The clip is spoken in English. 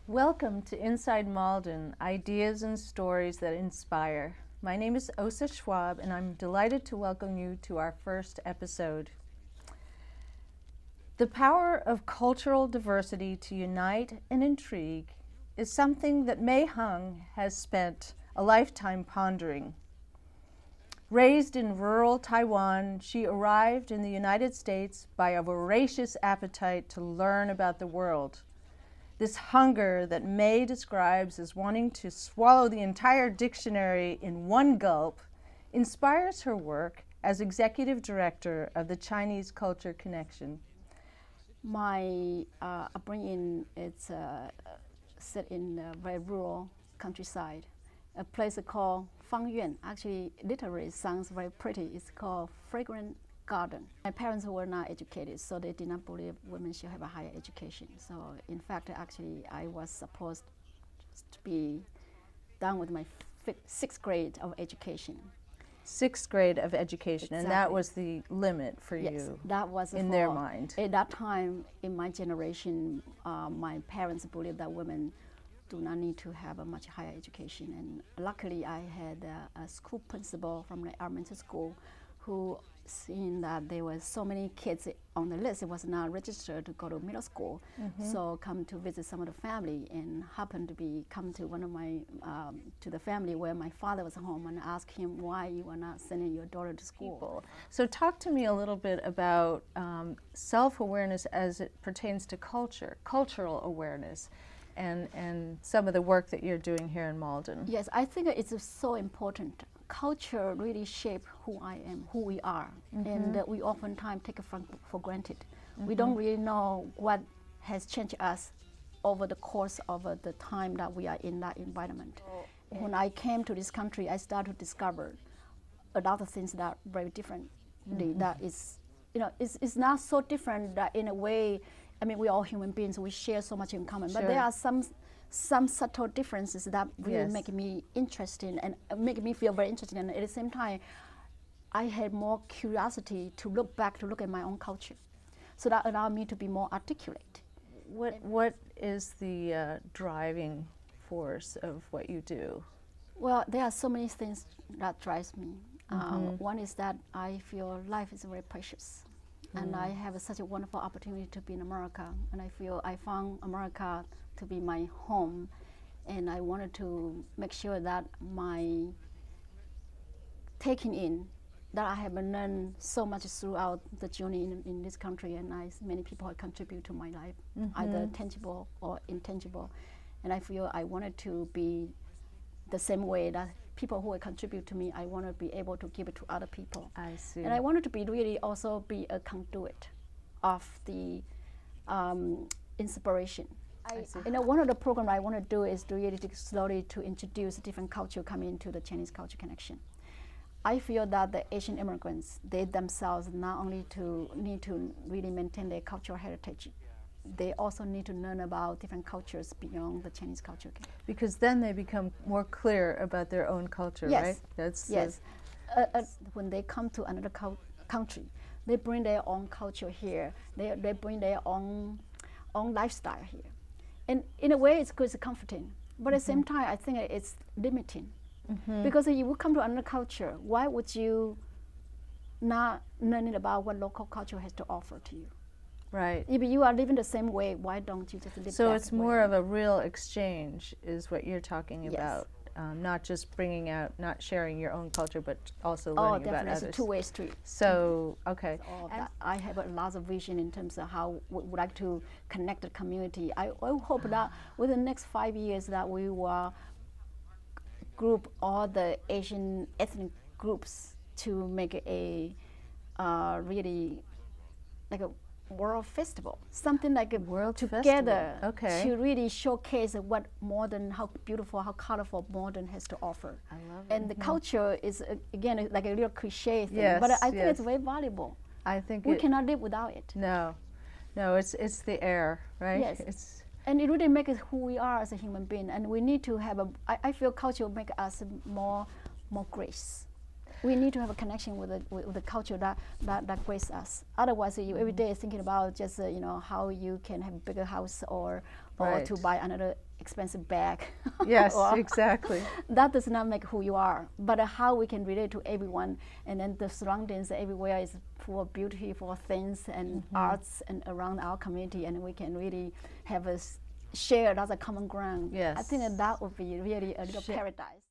Welcome to Inside Malden, ideas and stories that inspire. My name is Ose Schwab, and I'm delighted to welcome you to our first episode. The power of cultural diversity to unite and intrigue is something that Mei Hung has spent a lifetime pondering. Raised in rural Taiwan, she arrived in the United States by a voracious appetite to learn about the world. This hunger that Mei describes as wanting to swallow the entire dictionary in one gulp inspires her work as executive director of the Chinese Culture Connection. My upbringing is set in a very rural countryside, a place called Fangyuan. Actually, literally sounds very pretty. It's called Fragrant Garden. My parents were not educated, so they did not believe women should have a higher education. So, in fact, actually, I was supposed to be done with my sixth grade of education. Sixth grade of education, Exactly. And that was the limit for Yes, you that was in their mind. At that time, in my generation, my parents believed that women do not need to have a much higher education. And luckily, I had a school principal from the elementary school who, seeing that there were so many kids on the list, it was not registered to go to middle school, so come to visit some of the family, and happened to come to one of my to the family where my father was home, and asked him why you were not sending your daughter to school. So talk to me a little bit about self-awareness as it pertains to culture, cultural awareness, and some of the work that you're doing here in Malden. Yes, I think it's so important. Culture really shapes who I am, who we are, and we oftentimes take it for granted. We don't really know what has changed us over the course of the time that we are in that environment. When I came to this country, I started to discover a lot of things that are very different. That is, it's not so different that in a way. I mean, we're all human beings. We share so much in common, but there are some subtle differences that really make me interesting and make me feel very interested. And at the same time, I had more curiosity to look at my own culture, so that allowed me to be more articulate. What is the driving force of what you do? Well, there are so many things that drives me. One is that I feel life is very precious. And I have such a wonderful opportunity to be in America, and I feel I found America to be my home, and I wanted to make sure that my taking in that I have learned so much throughout the journey in this country, and many people have contributed to my life, either tangible or intangible, and I feel I wanted to be the same way that people who contribute to me, I want to be able to give it to other people. I see. And I wanted to be really also be a conduit of the inspiration. One of the programs I want to do is really slowly to introduce different culture coming into the Chinese Culture Connection. I feel that the Asian immigrants, they themselves not only need to really maintain their cultural heritage, they also need to learn about different cultures beyond the Chinese culture. Because then they become more clear about their own culture, right? Yes. When they come to another country, they bring their own culture here. They bring their own lifestyle here. And in a way, it's good, it's comforting. But at the same time, I think it's limiting. Because if you would come to another culture, why would you not learn about what local culture has to offer to you? Right. If you are living the same way, why don't you just live So that it's way? more of a real exchange is what you're talking about. Not just bringing out, not sharing your own culture, but also learning about others. It's a two-way street. So, okay. All that. I have a lot of vision in terms of how we would like to connect the community. I hope that within the next 5 years that we will group all the Asian ethnic groups to make a really like a world festival, something like a world together festival. Okay. To really showcase what modern, how beautiful, how colorful modern has to offer. I love it. And the culture is again like a little cliche thing, Yes, but I think yes. it's very valuable. I think We cannot live without it. No, it's the air, right? Yes. And it really makes who we are as a human being, and we need to have I feel culture will make us more grace. We need to have a connection with the culture that graces us. Otherwise, you every day thinking about just how you can have a bigger house or to buy another expensive bag. Yes, or exactly. that does not make who you are. But how we can relate to everyone, and then the surroundings everywhere is full of beauty, full of things and arts and around our community, and we can really have a shared as a common ground. Yes. I think that would be really a little paradise.